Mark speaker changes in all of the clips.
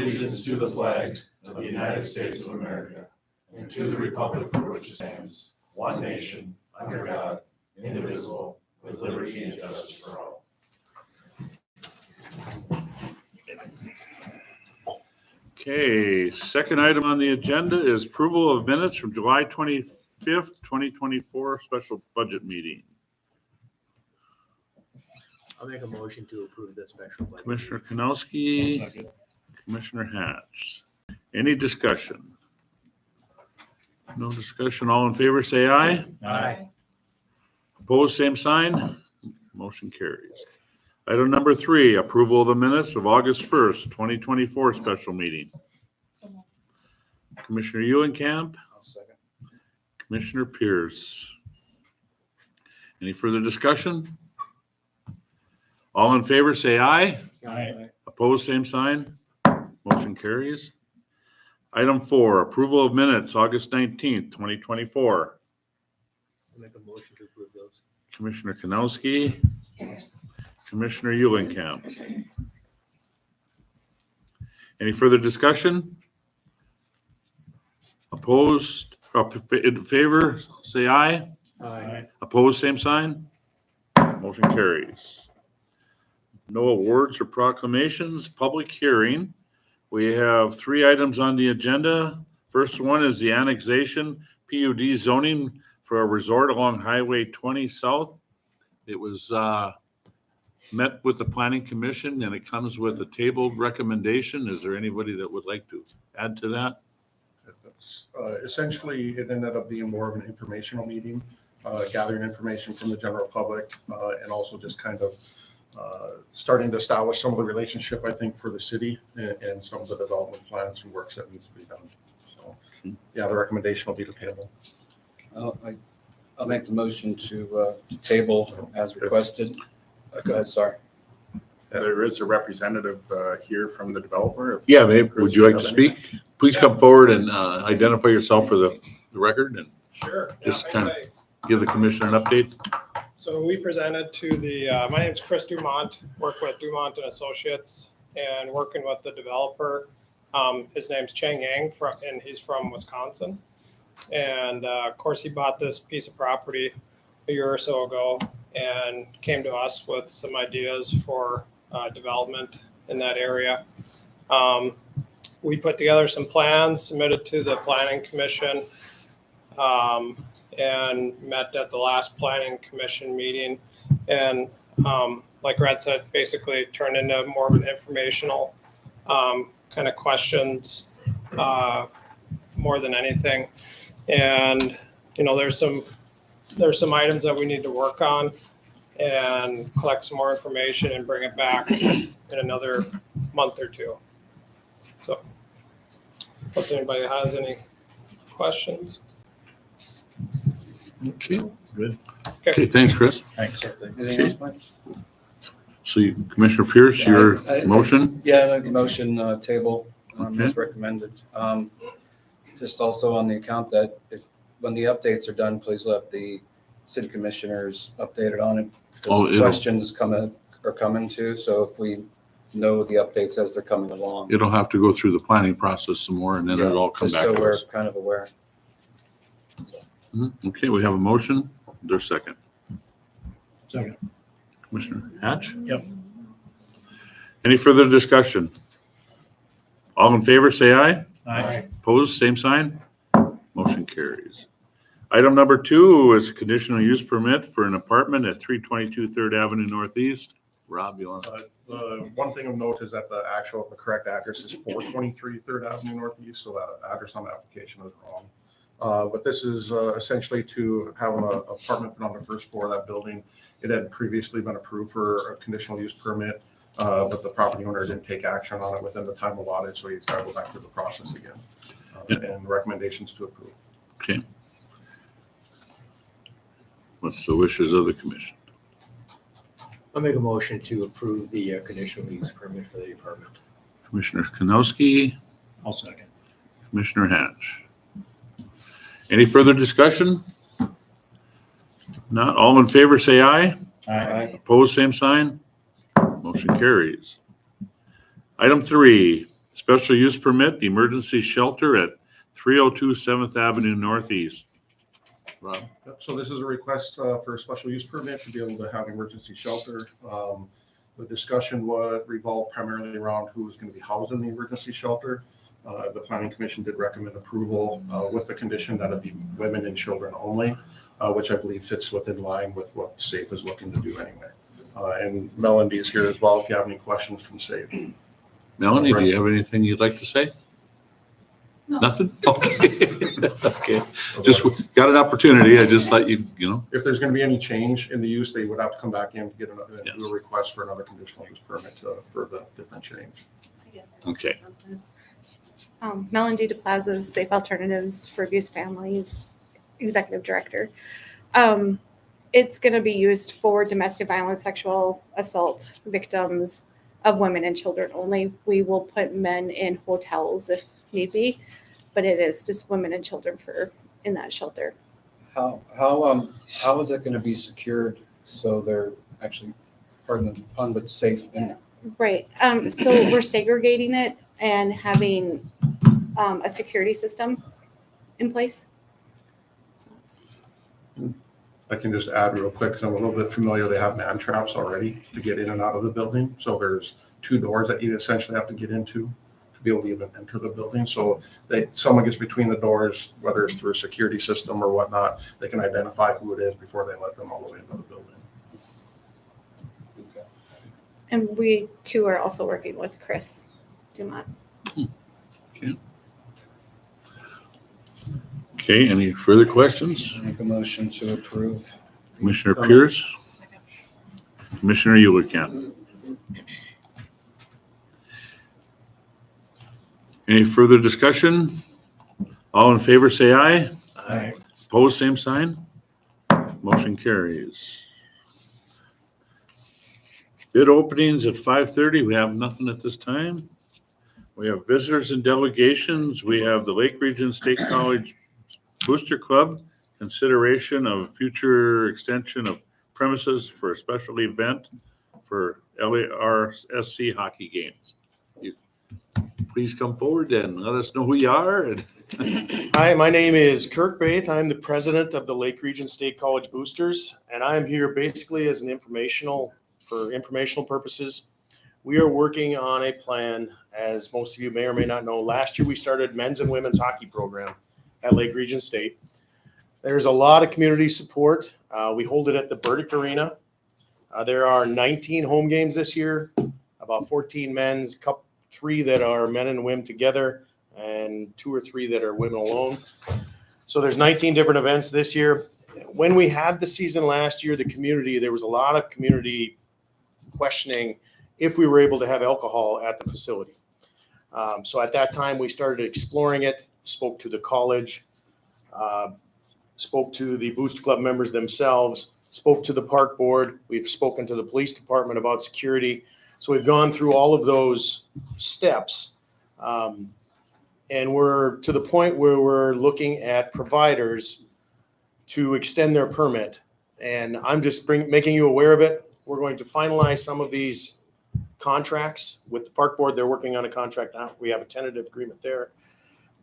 Speaker 1: allegiance to the flag of the United States of America and to the republic for which it stands, one nation, under God, indivisible, with liberty and justice for all.
Speaker 2: Okay, second item on the agenda is approval of minutes from July 25th, 2024 special budget meeting.
Speaker 3: I'll make a motion to approve the special budget.
Speaker 2: Commissioner Kanowski, Commissioner Hatch. Any discussion? No discussion. All in favor, say aye.
Speaker 3: Aye.
Speaker 2: Opposed, same sign. Motion carries. Item number 3, approval of the minutes of August 1st, 2024 special meeting. Commissioner Eulenkamp,
Speaker 3: I'll second.
Speaker 2: Commissioner Pierce. Any further discussion? All in favor, say aye.
Speaker 3: Aye.
Speaker 2: Opposed, same sign. Motion carries. Item 4, approval of minutes, August 19th, 2024.
Speaker 3: I'll make a motion to approve those.
Speaker 2: Commissioner Kanowski, Commissioner Eulenkamp. Any further discussion? Opposed, in favor, say aye.
Speaker 3: Aye.
Speaker 2: Opposed, same sign. Motion carries. No awards or proclamations, public hearing. We have 3 items on the agenda. First one is the annexation PUD zoning for a resort along Highway 20 South. It was met with the Planning Commission and it comes with a tabled recommendation. Is there anybody that would like to add to that?
Speaker 4: That's, essentially, it ended up being more of an informational meeting, gathering information from the general public, and also just kind of starting to establish some of the relationship, I think, for the city and some of the development plans and works that needs to be done. So, yeah, the recommendation will be to table.
Speaker 5: I'll make the motion to table as requested. Go ahead, sorry.
Speaker 6: There is a representative here from the developer.
Speaker 2: Yeah, babe, would you like to speak? Please come forward and identify yourself for the record and
Speaker 7: Sure.
Speaker 2: Just
Speaker 7: Yeah,
Speaker 2: kinda-
Speaker 7: anyway,
Speaker 2: give the commissioner an update.
Speaker 7: So we presented to the, my name's Chris Dumont, work with Dumont and Associates and working with the developer. His name's Chang Yang and he's from Wisconsin. And of course, he bought this piece of property a year or so ago and came to us with some ideas for development in that area. We put together some plans, submitted to the Planning Commission, and met at the last Planning Commission meeting. And like Red said, basically turned into more of an informational kind of questions more than anything. And, you know, there's some items that we need to work on and collect some more information and bring it back in another month or 2. So, unless anybody has any questions.
Speaker 2: Okay, good. Okay, thanks, Chris.
Speaker 6: Thanks.
Speaker 5: Anything else, Mike?
Speaker 2: So Commissioner Pierce, your
Speaker 5: I-
Speaker 2: motion?
Speaker 5: Yeah, I make a motion table
Speaker 2: Okay.
Speaker 5: as recommended. Just also on the account that when the updates are done, please let the city commissioners update it on it.
Speaker 2: Oh,
Speaker 5: Because
Speaker 2: it'll-
Speaker 5: questions are coming too, so if we know the updates as they're coming along.
Speaker 2: It'll have to go through the planning process some more and then it'll all come
Speaker 5: Just
Speaker 2: back
Speaker 5: so
Speaker 2: to
Speaker 5: we're
Speaker 2: us.
Speaker 5: kind of aware.
Speaker 2: Mhm. Okay, we have a motion. There's second.
Speaker 3: Second.
Speaker 2: Commissioner Hatch?
Speaker 3: Yep.
Speaker 2: Any further discussion? All in favor, say aye.
Speaker 3: Aye.
Speaker 2: Opposed, same sign. Motion carries. Item number 2 is a conditional use permit for an apartment at 322 Third Avenue Northeast. Rob, you want to?
Speaker 4: The one thing of note is that the correct address is 423 Third Avenue Northeast, so that address on the application is wrong. But this is essentially to have an apartment put on the first floor of that building. It had previously been approved for a conditional use permit, but the property owner didn't take action on it within the time allotted, so he's got to go back through the process again. And recommendations to approve.
Speaker 2: Okay. What's the wishes of the commission?
Speaker 3: I'll make a motion to approve the conditional use permit for the apartment.
Speaker 2: Commissioner Kanowski,
Speaker 3: I'll second.
Speaker 2: Commissioner Hatch. Any further discussion? Not all in favor, say aye. Opposed, same sign. Motion carries. Item 3, Special use permit, emergency shelter at 302 7th Avenue Northeast. Rob?
Speaker 4: Yep, so this is a request for a special use permit to be able to have emergency shelter. The discussion would revolve primarily around who is going to be housed in the emergency shelter. The planning commission did recommend approval with the condition that it be women and children only, which I believe fits within line with what SAFE is looking to do anyway. And Melanie is here as well if you have any questions from SAFE.
Speaker 2: Melanie, do you have anything you'd like to say?
Speaker 8: No.
Speaker 2: Nothing? Okay. Okay. Just got an opportunity. I just let you,
Speaker 4: If there's going to be any change in the use, they would have to come back in to get another,
Speaker 2: Yes.
Speaker 4: do a request for another conditional use permit for the different change.
Speaker 8: I guess I can say
Speaker 2: Okay.
Speaker 8: something. Melanie DePlaza's Safe Alternatives for Abused Families Executive Director. It's going to be used for domestic violence, sexual assault victims of women and children only. We will put men in hotels if need be, but it is just women and children in that shelter.
Speaker 5: How is it going to be secured so they're actually, pardon the pun, but safe in it?
Speaker 8: Right. So we're segregating it and having a security system in place.
Speaker 4: I can just add real quick, because I'm a little bit familiar, they have man traps already to get in and out of the building. So there's 2 doors that you essentially have to get into to be able to even enter the building. So someone gets between the doors, whether it's through a security system or whatnot, they can identify who it is before they let them all the way into the building.
Speaker 8: And we too are also working with Chris Dumont.
Speaker 2: Okay, any further questions?
Speaker 5: Make a motion to approve.
Speaker 2: Commissioner Pierce? Commissioner Eulerkamp? Any further discussion? All in favor, say aye.
Speaker 3: Aye.
Speaker 2: Opposed, same sign. Motion carries. Bid openings at 5:30. We have nothing at this time. We have visitors and delegations. We have the Lake Region State College Booster Club, consideration of future extension of premises for a special event for LARSC hockey games. Please come forward and let us know who you are. And
Speaker 9: Hi, my name is Kirk Baith. I'm the president of the Lake Region State College Boosters, and I'm here basically as for informational purposes. We are working on a plan, as most of you may or may not know. Last year, we started men's and women's hockey program at Lake Region State. There's a lot of community support. We hold it at the Burdick Arena. There are 19 home games this year, about 14 men's, 3 that are men and women together, and 2 or 3 that are women alone. So there's 19 different events this year. When we had the season last year, there was a lot of community questioning if we were able to have alcohol at the facility. So at that time, we started exploring it, spoke to the college, spoke to the Booster Club members themselves, spoke to the park board. We've spoken to the police department about security. So we've gone through all of those steps. And we're to the point where we're looking at providers to extend their permit. And I'm just making you aware of it. We're going to finalize some of these contracts with the park board. They're working on a contract now. We have a tentative agreement there.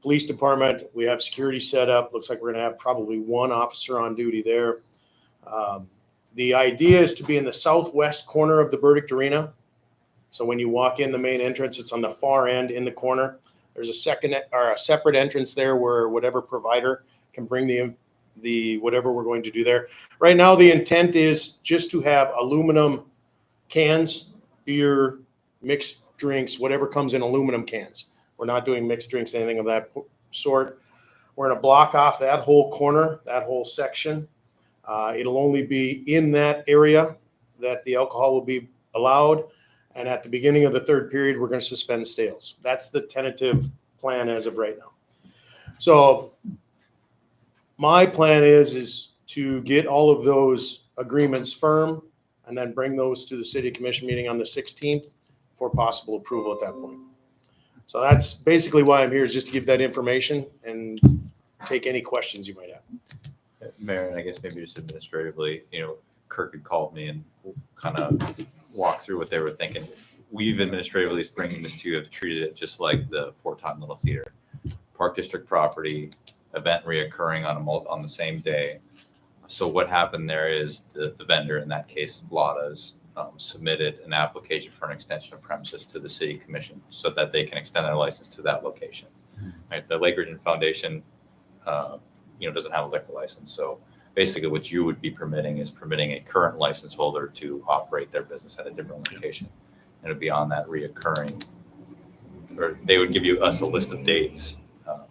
Speaker 9: Police department, we have security set up. Looks like we're going to have probably 1 officer on duty there. The idea is to be in the southwest corner of the Burdick Arena. So when you walk in the main entrance, it's on the far end in the corner. There's a separate entrance there where whatever provider can bring the whatever we're going to do there. Right now, the intent is just to have aluminum cans, beer, mixed drinks, whatever comes in aluminum cans. We're not doing mixed drinks, anything of that sort. We're going to block off that whole corner, that whole section. It'll only be in that area that the alcohol will be allowed. And at the beginning of the 3rd period, we're going to suspend sales. That's the tentative plan as of right now. So my plan is to get all of those agreements firm and then bring those to the city commission meeting on the 16th for possible approval at that point. So that's basically why I'm here, is just to give that information and take any questions you might have.
Speaker 10: Mayor, and I guess maybe just administratively, Kirk had called me and kind of walked through what they were thinking. we've administratively bringing this to you have treated it just like the Fort Totten Little Theater. Park District property, event reoccurring on the same day. So what happened there is the vendor, in that case, Lada's, submitted an application for an extension of premises to the city commission so that they can extend their license to that location. Right? The Lake Region Foundation, doesn't have a liquor license. So basically what you would be permitting is permitting a current license holder to operate their business at a different location. And it would be on that reoccurring, or they would give us a list of dates,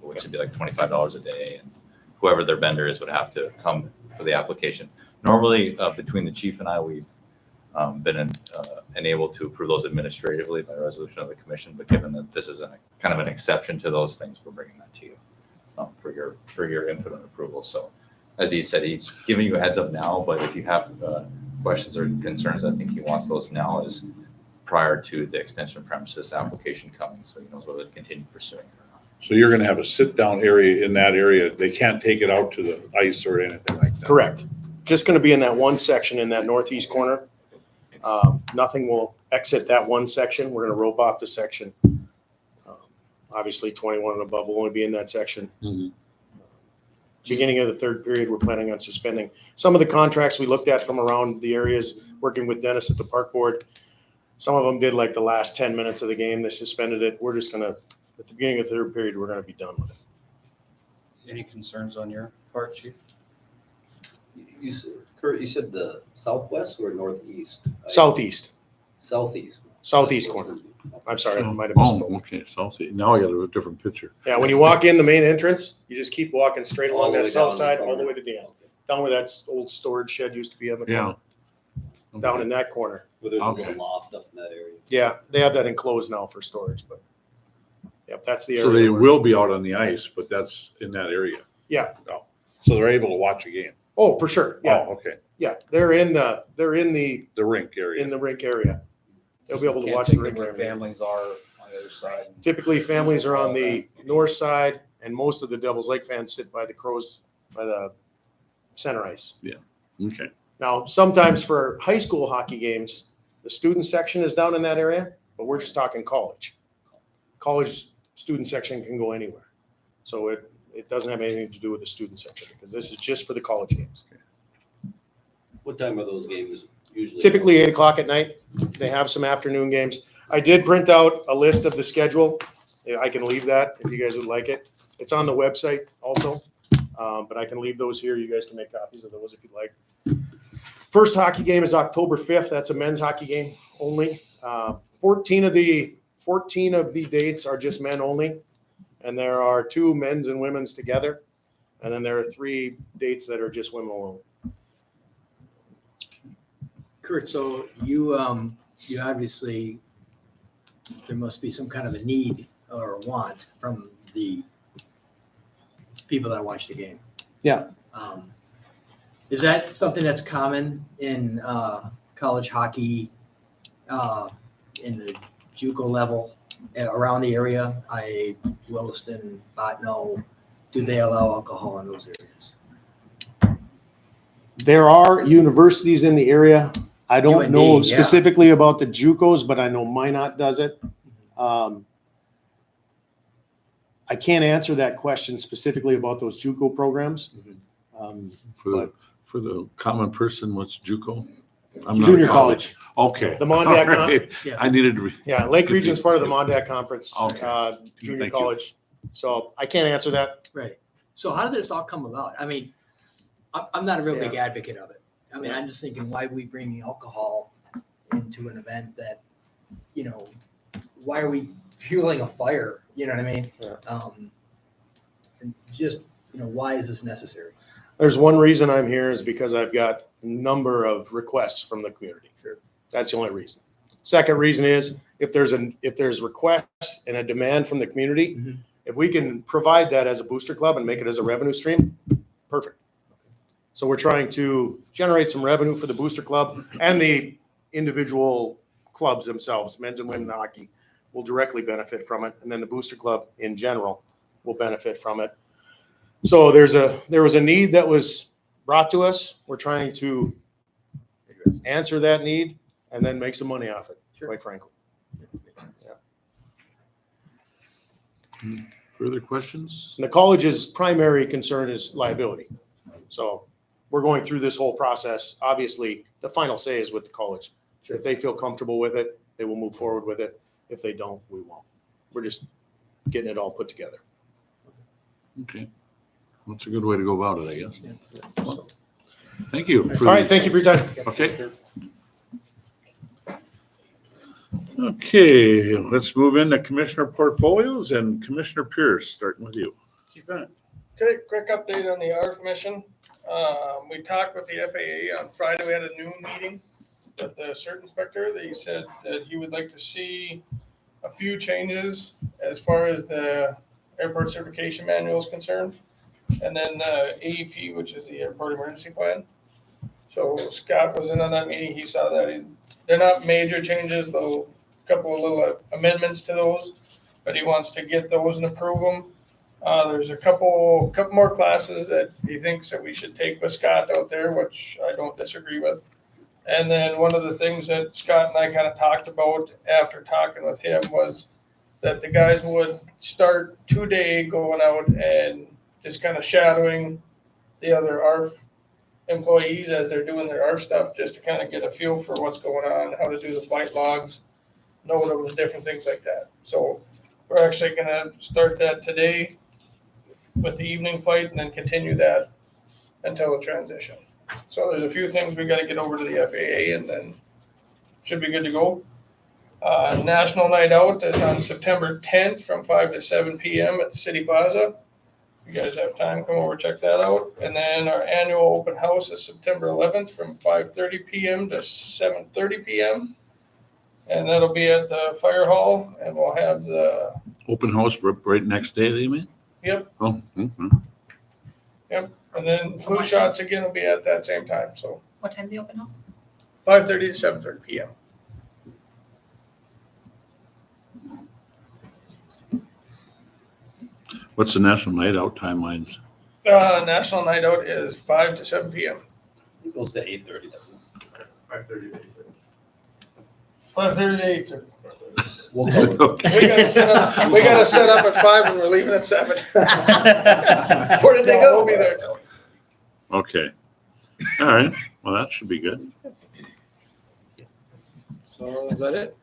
Speaker 10: which would be like $25 a day. And whoever their vendor is would have to come for the application. Normally, between the chief and I, we've been enabled to approve those administratively by resolution of the commission. But given that this is kind of an exception to those things, we're bringing that to you for your input and approval. So, as he said, he's giving you a heads up now. But if you have questions or concerns, I think he wants those now as prior to the extension of premises application coming, so he knows whether to continue pursuing it or not.
Speaker 2: So you're gonna have a sit-down area in that area. They can't take it out to the ice or anything like that?
Speaker 9: Correct. Just going to be in that one section in that northeast corner. Nothing will exit that one section. We're going to rope off the section. Obviously, 21 and above will only be in that section.
Speaker 2: Mhm.
Speaker 9: Beginning of the third period, we're planning on suspending some of the contracts we looked at from around the areas, working with Dennis at the park board. Some of them did like the last 10 minutes of the game. They suspended it. We're just going to, at the beginning of the third period, we're going to be done with it.
Speaker 5: Any concerns on your part, chief?
Speaker 11: Kurt, you said the southwest or northeast?
Speaker 9: Southeast,
Speaker 11: Southeast.
Speaker 9: southeast corner. I'm sorry, I might have
Speaker 2: Oh,
Speaker 9: misspoke.
Speaker 2: okay, Southie. Now I got a different picture.
Speaker 9: Yeah, when you walk in the main entrance, you just keep walking straight
Speaker 11: All
Speaker 9: along
Speaker 11: the
Speaker 9: that
Speaker 11: way
Speaker 9: south
Speaker 11: down
Speaker 9: side,
Speaker 11: the
Speaker 9: all the
Speaker 11: corner.
Speaker 9: way to the end. Down where that old storage shed used to be on the corner.
Speaker 2: Yeah.
Speaker 9: Down in that corner.
Speaker 11: Where there's a
Speaker 2: Okay.
Speaker 11: little loft up in that area.
Speaker 9: Yeah, they have that enclosed now for storage, but yep, that's the area.
Speaker 2: So they
Speaker 9: where-
Speaker 2: will be out on the ice, but that's in that area.
Speaker 9: Yeah.
Speaker 2: Oh, so they're able to watch a game.
Speaker 9: Oh, for sure. Yeah,
Speaker 2: Oh, okay.
Speaker 9: yeah. They're in the
Speaker 2: The rink area.
Speaker 9: in the rink area. They'll be able to
Speaker 5: Can't
Speaker 9: watch
Speaker 5: think
Speaker 9: the
Speaker 5: of
Speaker 9: rink
Speaker 5: where
Speaker 9: area.
Speaker 5: families are on the other side.
Speaker 9: Typically, families are on the north side, and most of the Devils Lake fans sit by the center ice.
Speaker 2: Okay.
Speaker 9: Now, sometimes for high school hockey games, the student section is down in that area, but we're just talking college. College student section can go anywhere. So it doesn't have anything to do with the student section because this is just for the college games.
Speaker 11: What time are those games usually?
Speaker 9: Typically 8 o'clock at night. They have some afternoon games. I did print out a list of the schedule. Yeah, I can leave that if you guys would like it. It's on the website also. But I can leave those here. You guys can make copies of those if you'd like. First hockey game is October 5th. That's a men's hockey game only. 14 of the dates are just men only. And there are 2 men's and women's together. And then there are 3 dates that are just women alone.
Speaker 3: Kurt, so you obviously, there must be some kind of a need or a want from the people that watch the game.
Speaker 9: Yeah.
Speaker 3: Is that something that's common in college hockey, in the JUCO level around the area? Williston, Botno, do they allow alcohol in those areas?
Speaker 9: There are universities in the area. I don't
Speaker 3: UND,
Speaker 9: know
Speaker 3: yeah.
Speaker 9: specifically about the JUCOs, but I know Minot does it. I can't answer that question specifically about those JUCO programs.
Speaker 2: For the common person, what's JUCO? I'm not
Speaker 9: Junior college.
Speaker 2: Okay.
Speaker 9: The Mondac
Speaker 2: All right.
Speaker 3: Yeah.
Speaker 2: I needed to.
Speaker 9: Yeah, Lake Region's part of the Mondac Conference,
Speaker 2: Okay.
Speaker 9: junior
Speaker 2: Thank you.
Speaker 9: college. So I can't answer that.
Speaker 3: Right. So how did this all come about? I mean, I'm not a real big advocate of it. I mean, I'm just thinking, why are we bringing alcohol into an event that, why are we fueling a fire? You know what I mean?
Speaker 9: Yeah.
Speaker 3: And just, why is this necessary?
Speaker 9: There's one reason I'm here is because I've got a number of requests from the community.
Speaker 3: Sure.
Speaker 9: That's the only reason. Second reason is if there's requests and a demand from the community,
Speaker 3: Mhm.
Speaker 9: if we can provide that as a booster club and make it as a revenue stream, perfect. So we're trying to generate some revenue for the booster club and the individual clubs themselves, men's and women's hockey will directly benefit from it. And then the booster club in general will benefit from it. So there was a need that was brought to us. We're trying to answer that need and then make some money off it,
Speaker 3: Sure.
Speaker 9: quite frankly.
Speaker 2: Further questions?
Speaker 9: And the college's primary concern is liability. So we're going through this whole process. Obviously, the final say is with the college. If they feel comfortable with it, they will move forward with it. If they don't, we won't. We're just getting it all put together.
Speaker 2: Okay. That's a good way to go about it, I guess. Well, thank you.
Speaker 9: All right, thank you for your time.
Speaker 2: Okay. Okay, let's move into commissioner portfolios and Commissioner Pierce, starting with you.
Speaker 7: Keep it. Okay, quick update on the ARF mission. We talked with the FAA on Friday. We had a noon meeting with the cert inspector. He said that he would like to see a few changes as far as the airport certification manual is concerned. And then AEP, which is the airport emergency plan. So Scott was in on that meeting. He saw that. They're not major changes, though, a couple of little amendments to those, but he wants to get those and approve them. There's a couple more classes that he thinks that we should take with Scott out there, which I don't disagree with. And then one of the things that Scott and I kind of talked about after talking with him was that the guys would start 2-day going out and just kind of shadowing the other ARF employees as they're doing their ARF stuff, just to kind of get a feel for what's going on, how to do the flight logs, know those different things like that. So we're actually going to start that today with the evening flight and then continue that until the transition. So there's a few things we got to get over to the FAA and then should be good to go. National Night Out is on September 10th from 5 to 7 p.m. at the City Plaza. If you guys have time, come over, check that out. And then our annual open house is September 11th from 5:30 p.m. to 7:30 p.m. And that'll be at the fire hall, and we'll have the,
Speaker 2: Open house right next day, you mean?
Speaker 7: yep,
Speaker 2: Oh, mm-hmm.
Speaker 7: yep. And then flu shots again will be at that same time, so
Speaker 12: What time's the open house?
Speaker 7: 5:30 to 7:30 p.m.
Speaker 2: What's the national night out timelines?
Speaker 7: National Night Out is 5 to 7 p.m.
Speaker 11: It goes to 8:30, doesn't it?
Speaker 1: 5:30 to
Speaker 7: 5:30 to 8:30.
Speaker 11: We'll cover
Speaker 2: Okay.
Speaker 7: We gotta set up at 5 and we're leaving at 7.
Speaker 11: Where did they go?
Speaker 7: We'll be there.
Speaker 2: Okay. All right. Well, that should be good.
Speaker 5: So is that it?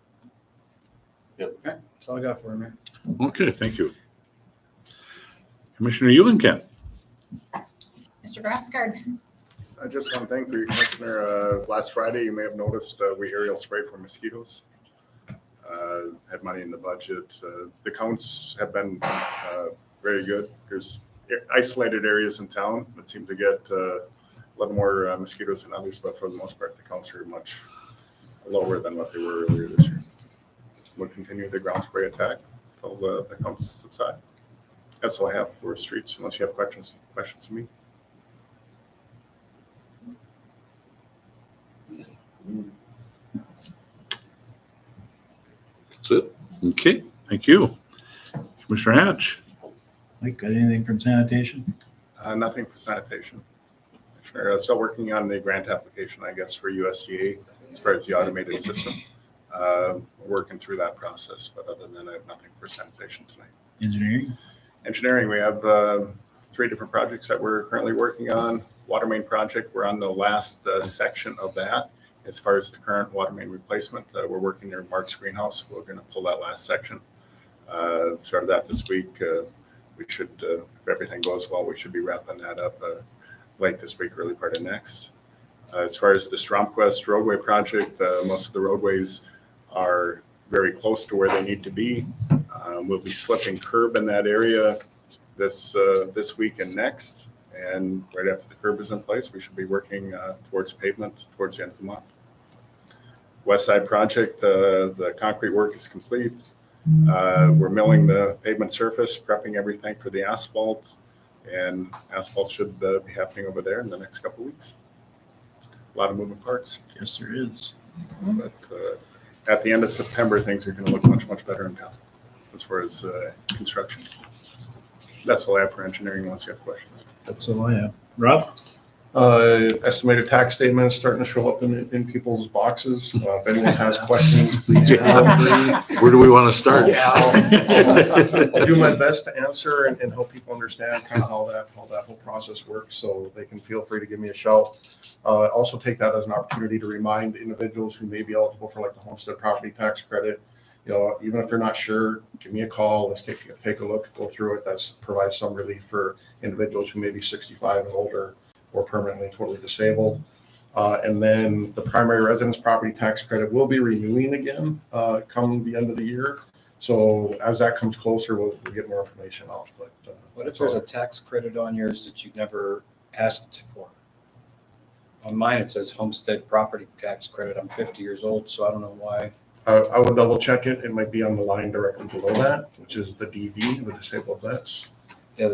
Speaker 5: Yep. Okay, that's all I got for him, man.
Speaker 2: Okay, thank you. Commissioner Eulenkamp.
Speaker 12: Mr. Grassgard.
Speaker 6: Just one thing for you, Commissioner. Last Friday, you may have noticed we aerial sprayed for mosquitoes. Had money in the budget. The counts have been very good. There's isolated areas in town that seem to get a little more mosquitoes than others, but for the most part, the counts are much lower than what they were earlier this year. We'll continue the ground spray attack until the counts subside. That's all I have for streets, unless you have questions to me.
Speaker 2: That's it. Okay, thank you. Commissioner Hatch.
Speaker 13: Mike, got anything from sanitation?
Speaker 6: Nothing for sanitation. Sure, still working on the grant application, I guess, for USDA as far as the automated system. Working through that process, but other than that, I have nothing for sanitation tonight.
Speaker 13: Engineering?
Speaker 6: Engineering, we have 3 different projects that we're currently working on. Water main project, we're on the last section of that. As far as the current water main replacement, we're working near Mark's greenhouse. We're going to pull that last section. Started that this week. We should, if everything goes well, we should be wrapping that up late this week, early part of next. As far as the Stromquist roadway project, most of the roadways are very close to where they need to be. We'll be slipping curb in that area this week and next. And right after the curb is in place, we should be working towards pavement towards the end of the month. West Side project, the concrete work is complete. We're milling the pavement surface, prepping everything for the asphalt, and asphalt should be happening over there in the next couple of weeks. A lot of moving parts.
Speaker 13: Yes, there is.
Speaker 6: But at the end of September, things are going to look much, much better in town as far as construction. That's all I have for engineering unless you have questions.
Speaker 13: That's all I have. Rob?
Speaker 4: Estimated tax statements starting to show up in people's boxes. If anyone has questions, please feel free.
Speaker 2: Where do we want to start?
Speaker 4: I'll do my best to answer and help people understand kind of how that whole process works, so they can feel free to give me a shout. Also take that as an opportunity to remind individuals who may be eligible for like the homestead property tax credit. You know, even if they're not sure, give me a call. Let's take a look, go through it. That provides some relief for individuals who may be 65 and older or permanently totally disabled. And then the primary residence property tax credit will be renewing again come the end of the year. So as that comes closer, we'll get more information out. But
Speaker 5: What if there's a tax credit on yours that you've never asked for? On mine, it says homestead property tax credit. I'm 50 years old, so I don't know why.
Speaker 4: I would double check it. It might be on the line directly below that, which is the DV, the disabled vets.
Speaker 5: Yeah,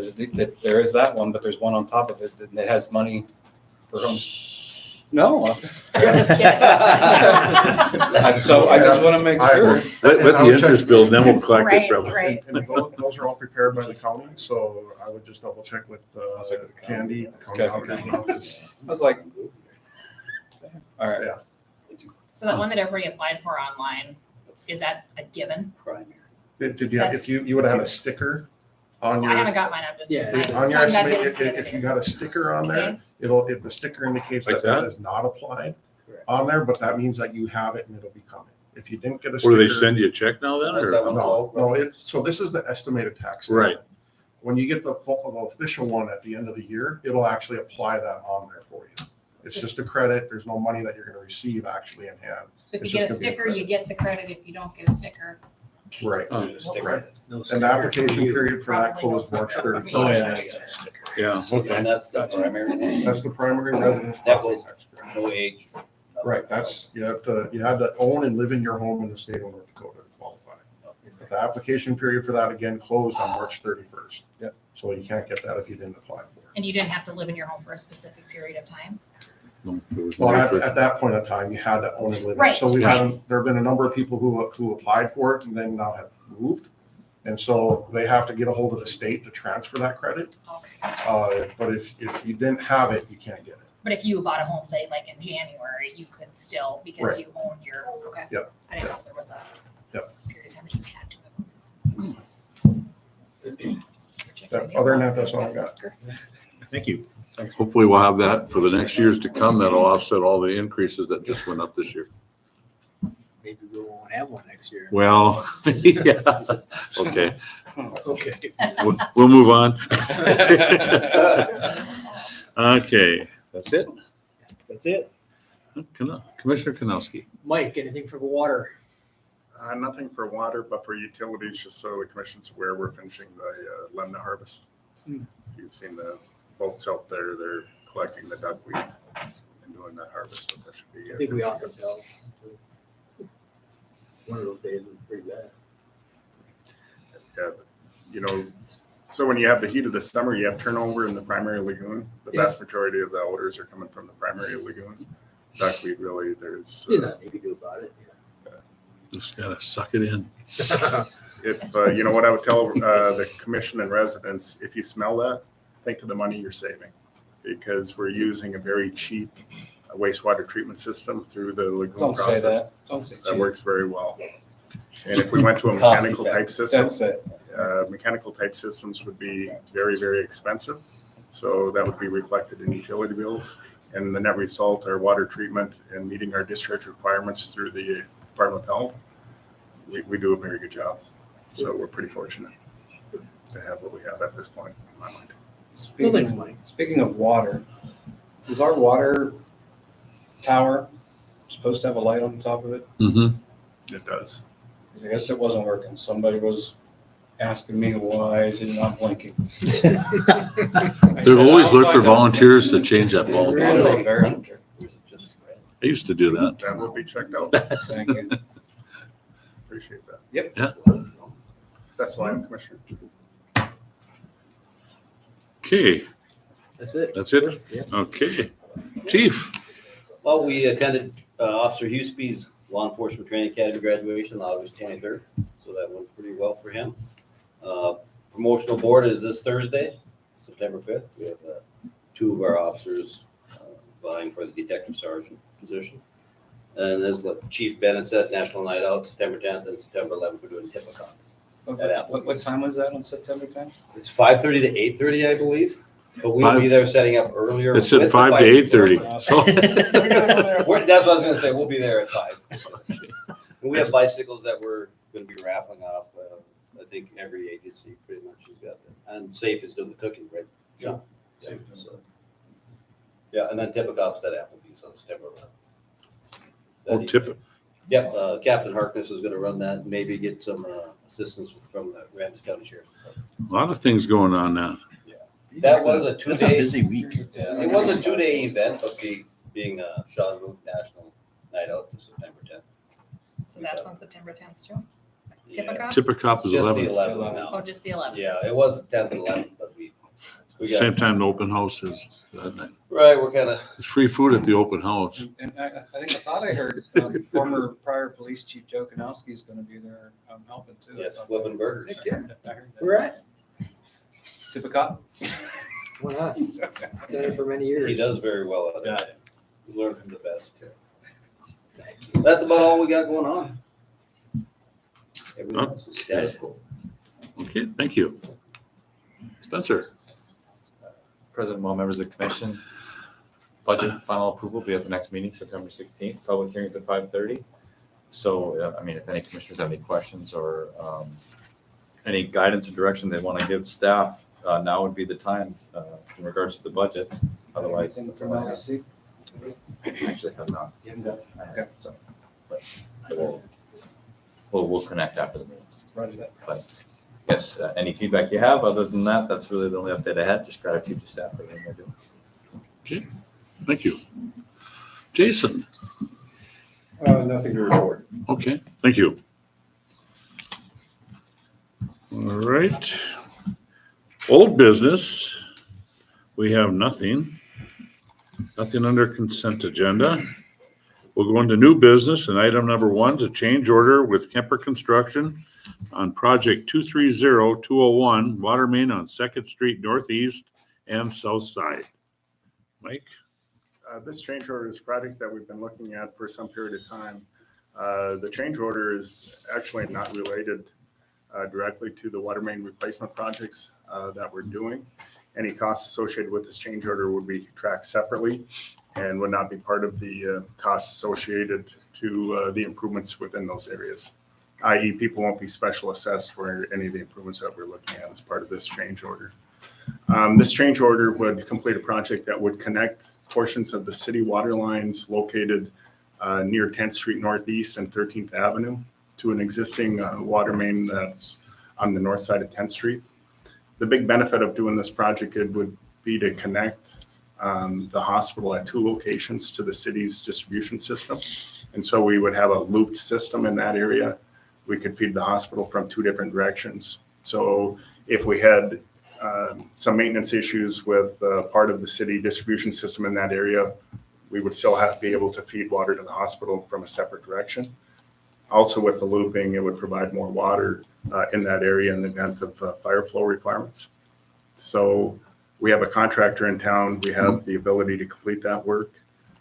Speaker 5: there is that one, but there's one on top of it that has money for homes. No.
Speaker 12: Just kidding.
Speaker 5: So I just want to make sure.
Speaker 2: Let the interest build, then we'll collect it
Speaker 12: Right,
Speaker 2: from.
Speaker 12: right.
Speaker 4: And those are all prepared by the county, so I would just double check with Candy, the county
Speaker 5: Okay.
Speaker 4: auditor's office.
Speaker 5: I was like, all right.
Speaker 4: Yeah.
Speaker 12: So that one that everybody applied for online, is that a given?
Speaker 4: Did you, if you would have had a sticker on
Speaker 12: I haven't
Speaker 4: your,
Speaker 12: got mine, I'm just.
Speaker 3: Yeah.
Speaker 12: my
Speaker 4: on your
Speaker 12: son got
Speaker 4: estimate,
Speaker 12: his the other
Speaker 4: if you
Speaker 12: day,
Speaker 4: got
Speaker 12: so-
Speaker 4: a sticker on there,
Speaker 12: Okay.
Speaker 4: the sticker indicates
Speaker 2: Like
Speaker 4: that that
Speaker 2: that?
Speaker 4: is not applied on there, but that means that you have it and it'll be coming. If you didn't get a
Speaker 2: Or
Speaker 4: sticker.
Speaker 2: do they send you a check now then, or?
Speaker 4: No, so this is the estimated tax.
Speaker 2: Right.
Speaker 4: When you get the official one at the end of the year, it'll actually apply that on there for you. It's just a credit. There's no money that you're gonna receive actually in hand.
Speaker 12: So if
Speaker 4: It's
Speaker 12: you get a
Speaker 4: just gonna be a
Speaker 12: sticker, you
Speaker 4: credit.
Speaker 12: get the credit. If you don't get a sticker.
Speaker 4: Right.
Speaker 2: Oh,
Speaker 4: Right. And the application period for that
Speaker 12: Probably
Speaker 4: closed
Speaker 12: no
Speaker 4: March
Speaker 12: sticker.
Speaker 4: 31st.
Speaker 13: Oh, yeah, I got a sticker.
Speaker 2: Yeah, okay.
Speaker 11: And that's the primary,
Speaker 4: That's the primary residence.
Speaker 11: That
Speaker 4: property
Speaker 11: was-
Speaker 4: tax credit.
Speaker 11: no age.
Speaker 4: Right, that's, you had to own and live in your home in the state of North Dakota to qualify. But the application period for that again closed on March 31st.
Speaker 5: Yep.
Speaker 4: So you can't get that if you didn't apply for it.
Speaker 12: And you didn't have to live in your home for a specific period of time?
Speaker 2: No, there was
Speaker 4: Well,
Speaker 2: no
Speaker 4: at
Speaker 2: difference.
Speaker 4: that point in time, you had to own and live. in it.
Speaker 12: Right,
Speaker 4: So we've
Speaker 12: right.
Speaker 4: had, there have been a number of people who applied for it and then now have moved. And so they have to get a hold of the state to transfer that credit.
Speaker 12: Okay.
Speaker 4: But if you didn't have it, you can't get it.
Speaker 12: But if you bought a home, say like in January, you could still, because
Speaker 4: Right.
Speaker 12: you own your, okay.
Speaker 4: Yep.
Speaker 12: I didn't know if there was a
Speaker 4: Yep.
Speaker 12: period of time that you had to.
Speaker 4: Other than that, that's all I've got.
Speaker 13: Thank you.
Speaker 2: Hopefully we'll have that for the next years to come. That'll offset all the increases that just went up this year.
Speaker 3: Maybe we won't have one next year.
Speaker 2: Well, yeah, okay,
Speaker 3: Okay.
Speaker 2: we'll move on. Okay, that's it.
Speaker 3: That's it.
Speaker 2: Commissioner Kanowski.
Speaker 3: Mike, anything for the water?
Speaker 6: Nothing for water, but for utilities, just so the commission's aware, we're finishing the lemna harvest.
Speaker 3: Hmm.
Speaker 6: You've seen the boats out there, they're collecting the duckweed and doing that harvest, so that should be.
Speaker 3: I think we often tell. One of those days was pretty bad.
Speaker 6: Yeah, you know, so when you have the heat of the summer, you have turnover in the primary lagoon. The vast majority of the odors are coming from the primary lagoon. Duckweed, really, there's.
Speaker 3: There's nothing you can do about it.
Speaker 2: Just gotta suck it in.
Speaker 6: If, you know what I would tell the commission and residents, if you smell that, think of the money you're saving. Because we're using a very cheap wastewater treatment system through the lagoon
Speaker 5: Don't
Speaker 6: process.
Speaker 5: say that. Don't say
Speaker 6: That
Speaker 5: cheap.
Speaker 6: works very well. And if we went to a
Speaker 11: Cost
Speaker 6: mechanical type
Speaker 11: effective.
Speaker 6: system,
Speaker 5: That's it.
Speaker 6: mechanical type systems would be very, very expensive. So that would be reflected in utility bills. And the net result, our water treatment and meeting our discharge requirements through the Department of Health, we do a very good job. So we're pretty fortunate to have what we have at this point, in my mind.
Speaker 5: Speaking of water, is our water tower supposed to have a light on top of it?
Speaker 2: Mm-hmm.
Speaker 6: It does.
Speaker 5: 'Cause I guess it wasn't working. Somebody was asking me why is it not blinking?
Speaker 2: They've always looked for volunteers to change that bulb.
Speaker 5: Really?
Speaker 2: I used to do that.
Speaker 6: That will be checked out.
Speaker 5: Thank you.
Speaker 6: Appreciate that.
Speaker 5: Yep.
Speaker 2: Yeah.
Speaker 6: That's why I'm Commissioner.
Speaker 2: Okay,
Speaker 3: That's it.
Speaker 2: that's it? Okay. Chief,
Speaker 11: Well, we attended Officer Husby's Law Enforcement Training Academy graduation on August 23rd, so that went pretty well for him. Promotional board is this Thursday, September 5th. We have two of our officers vying for the detective sergeant position. And as the Chief Bennett said, National Night Out, September 10th and September 11th, we're doing Tippecanoe.
Speaker 5: What time was that on September 10th?
Speaker 11: It's 5:30 to 8:30, I believe, but we'll be
Speaker 2: Five-
Speaker 11: there setting up earlier.
Speaker 2: It said
Speaker 11: with the
Speaker 2: 5 to
Speaker 11: fire-
Speaker 2: 8:30. So
Speaker 11: That's what I was gonna say, we'll be there at 5. And we have bicycles that we're gonna be raffling off. I think every agency pretty much has got them. And Safe is doing the cooking, right? Sean? Yeah. So- Yeah, and then Tippecanoe's at Applebee's on September 11th.
Speaker 2: Oh, Tipp-
Speaker 11: Yep, Captain Harkness is gonna run that, maybe get some assistance from the Ramsey County Sheriff's Department.
Speaker 2: a lot of things going on now.
Speaker 11: That was a
Speaker 13: That's a
Speaker 11: 2-day.
Speaker 13: busy week.
Speaker 11: Yeah, it was a 2-day event, but being Sean moved National Night Out to September 10th.
Speaker 12: So that's on September 10th too?
Speaker 11: Yeah.
Speaker 12: Tippecanoe?
Speaker 2: Tippecanoe is
Speaker 11: Just the
Speaker 2: 11th.
Speaker 11: 11th now.
Speaker 12: Oh, just the 11th?
Speaker 11: Yeah, it was 10th and 11th, but we got.
Speaker 2: Same time the open house is that night.
Speaker 11: Right, we're kind of,
Speaker 2: It's free food at the open house.
Speaker 5: And I thought I heard former prior police chief Joe Kanowski is going to be there helping too. I
Speaker 11: yes,
Speaker 5: thought
Speaker 11: flipping burgers.
Speaker 5: that- I heard that.
Speaker 3: We're at,
Speaker 5: Tippecanoe?
Speaker 3: why not? Done it for many years.
Speaker 11: He does very well at it. We learn from the best. That's about all we got going on. Everything else is status quo.
Speaker 2: Okay, thank you. Spencer?
Speaker 10: President Moe, members of the commission, budget final approval will be at the next meeting, September 16th. Public hearings at 5:30. So, I mean, if any commissioners have any questions or any guidance or direction they want to give staff, now would be the time in regards to the budget. Otherwise,
Speaker 5: Anything
Speaker 10: that's
Speaker 5: from
Speaker 10: all I have.
Speaker 5: LEC?
Speaker 10: Actually have not.
Speaker 5: Okay.
Speaker 10: So, but we'll connect after the meeting.
Speaker 5: Roger that.
Speaker 10: But yes, any feedback you have, other than that, that's really the only update I had. Just gratitude to staff for everything they're doing.
Speaker 2: Okay, thank you. Jason?
Speaker 5: Nothing to report.
Speaker 2: Okay, thank you. All right. Old business, we have nothing. Nothing under consent agenda. We'll go into new business, and item number 1 is a change order with Kemper Construction on project 230201, water main on 2nd Street Northeast and South Side. Mike?
Speaker 6: This change order is a project that we've been looking at for some period of time. The change order is actually not related directly to the water main replacement projects that we're doing. Any costs associated with this change order would be tracked separately and would not be part of the costs associated to the improvements within those areas. I.e., people won't be special assessed for any of the improvements that we're looking at as part of this change order. This change order would complete a project that would connect portions of the city water lines located near 10th Street Northeast and 13th Avenue to an existing water main that's on the north side of 10th Street. The big benefit of doing this project, it would be to connect the hospital at 2 locations to the city's distribution system. And so we would have a looped system in that area. We could feed the hospital from 2 different directions. So if we had some maintenance issues with part of the city distribution system in that area, we would still have to be able to feed water to the hospital from a separate direction. Also with the looping, it would provide more water in that area in the event of fire flow requirements. So we have a contractor in town. We have the ability to complete that work.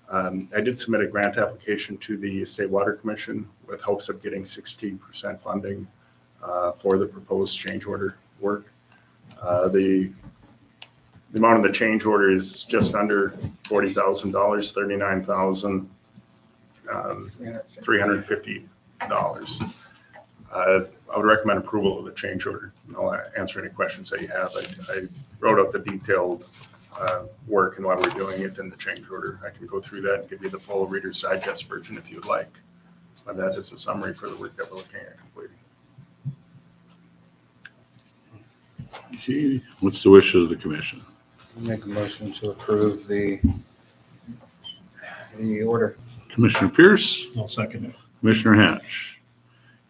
Speaker 6: I did submit a grant application to the State Water Commission with hopes of getting 60% funding for the proposed change order work. The amount of the change order is just under $40,000, $39,350. I would recommend approval of the change order. I'll answer any questions that you have. I wrote out the detailed work and why we're doing it in the change order. I can go through that and give you the full Reader's Digest version if you'd like. But that is a summary for the work that we're looking at completing.
Speaker 2: Okay, what's the wishes of the commission?
Speaker 5: Make a motion to approve the order.
Speaker 2: Commissioner Pierce,
Speaker 13: I'll second it.
Speaker 2: Commissioner Hatch.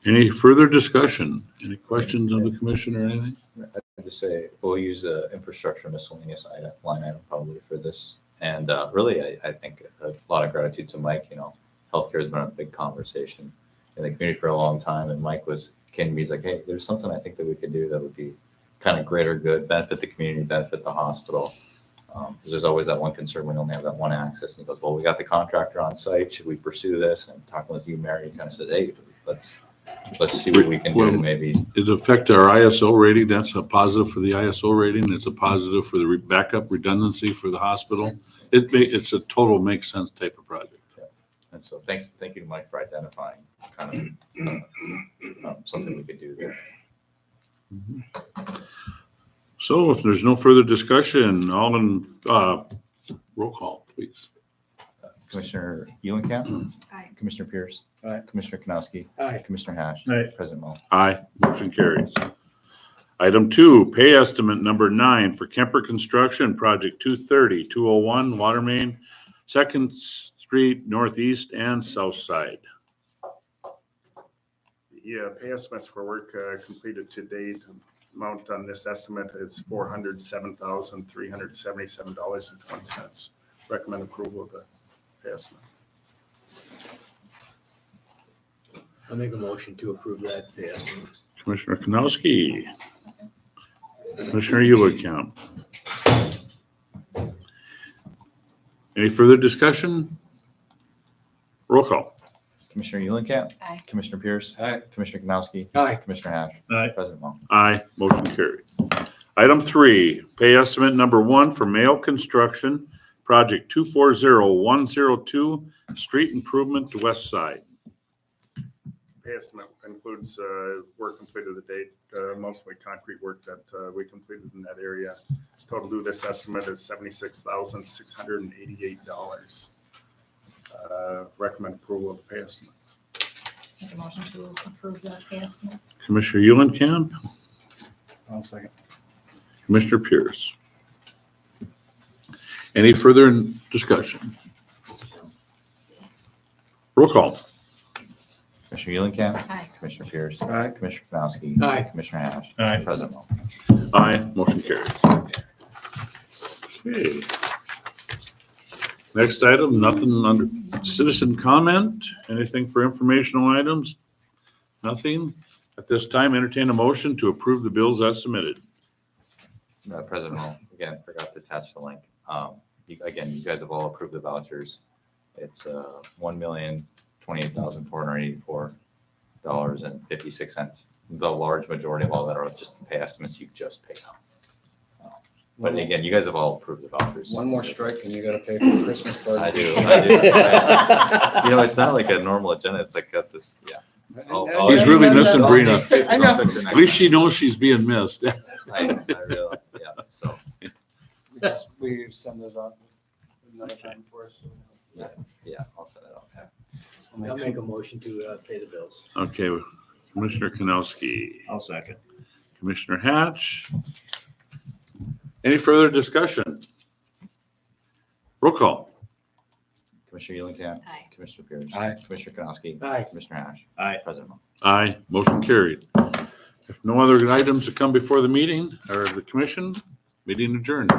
Speaker 2: Any further discussion? Any questions of the commission or anything?
Speaker 10: I'd just say we'll use the infrastructure miscellaneous line item probably for this. And really, I think a lot of gratitude to Mike. You know, healthcare has been a big conversation in the community for a long time. And Mike came to me, he's like, hey, there's something I think that we could do that would be kind of greater good, benefit the community, benefit the hospital. Because there's always that one concern, we only have that one access. And he goes, well, we got the contractor on site, should we pursue this? And talking with you, Mary, he kind of said, hey, let's see what we can do,
Speaker 2: Well,
Speaker 10: maybe.
Speaker 2: It affect our ISO rating. That's a positive for the ISO rating. It's a positive for the backup redundancy for the hospital. It's a total makes sense type of project.
Speaker 10: And so thank you to Mike for identifying kind of something we could do there.
Speaker 2: So if there's no further discussion, all in, roll call, please.
Speaker 10: Commissioner Eulenkamp.
Speaker 12: Aye.
Speaker 10: Commissioner Pierce.
Speaker 5: Aye.
Speaker 10: Commissioner Kanowski.
Speaker 3: Aye.
Speaker 10: Commissioner Hash.
Speaker 13: Aye.
Speaker 10: President Mo.
Speaker 2: Aye, motion carries. Item 2, pay estimate number 9 for Kemper Construction, Project 230-201 Water Main, 2nd Street Northeast and South Side.
Speaker 6: Yeah, pay estimates for work completed to date. Amount on this estimate is $407,377.20. Recommend approval of the pay estimate.
Speaker 3: I'll make a motion to approve that pay estimate.
Speaker 2: Commissioner Kanowski, Commissioner Eulenkamp. Any further discussion? Roll call.
Speaker 10: Commissioner Eulenkamp.
Speaker 12: Aye.
Speaker 10: Commissioner Pierce.
Speaker 5: Aye.
Speaker 10: Commissioner Kanowski.
Speaker 3: Aye.
Speaker 10: Commissioner Hash.
Speaker 13: Aye.
Speaker 10: President Mo.
Speaker 2: Aye, motion carried. Item 3, pay estimate number 1 for Mayo Construction, Project 240102, Street Improvement to West Side.
Speaker 6: Pay estimate includes work completed to date, mostly concrete work that we completed in that area. Total due this estimate is $76,688. Recommend approval of the pay estimate.
Speaker 12: Make a motion to approve that pay estimate.
Speaker 2: Commissioner Eulenkamp,
Speaker 5: I'll second.
Speaker 2: Commissioner Pierce. Any further discussion? Roll call.
Speaker 10: Commissioner Eulenkamp.
Speaker 12: Aye.
Speaker 10: Commissioner Pierce.
Speaker 5: Aye.
Speaker 10: Commissioner Kanowski.
Speaker 3: Aye.
Speaker 10: Commissioner Hash.
Speaker 13: Aye.
Speaker 10: President Mo.
Speaker 2: Aye, motion carries. Okay. Next item, nothing under citizen comment, anything for informational items? Nothing? At this time, entertain a motion to approve the bills as submitted.
Speaker 10: President Mo, again, forgot to attach the link. You guys have all approved the vouchers. It's $1,028,484.56. The large majority of all that are just the pay estimates you just paid out. But again, you guys have all approved the vouchers.
Speaker 5: One more strike and you gotta pay for the Christmas card.
Speaker 10: I do. You know, it's not like a normal agenda. It's like got this, yeah.
Speaker 2: He's really missing Brina.
Speaker 10: I know.
Speaker 2: At least she knows she's being missed.
Speaker 10: I realize, yeah, so.
Speaker 5: We send those out another time for us.
Speaker 10: Yeah, I'll send it out.
Speaker 3: I'll make a motion to pay the bills.
Speaker 2: Okay, Commissioner Kanowski,
Speaker 13: I'll second.
Speaker 2: Commissioner Hatch. Any further discussion? Roll call.
Speaker 10: Commissioner Eulenkamp.
Speaker 12: Aye.
Speaker 10: Commissioner Pierce.
Speaker 5: Aye.
Speaker 10: Commissioner Kanowski.
Speaker 3: Aye.
Speaker 10: Commissioner Hash.
Speaker 13: Aye.
Speaker 10: President Mo.
Speaker 2: Aye, motion carried. If no other items to come before the meeting or the commission, meeting adjourned.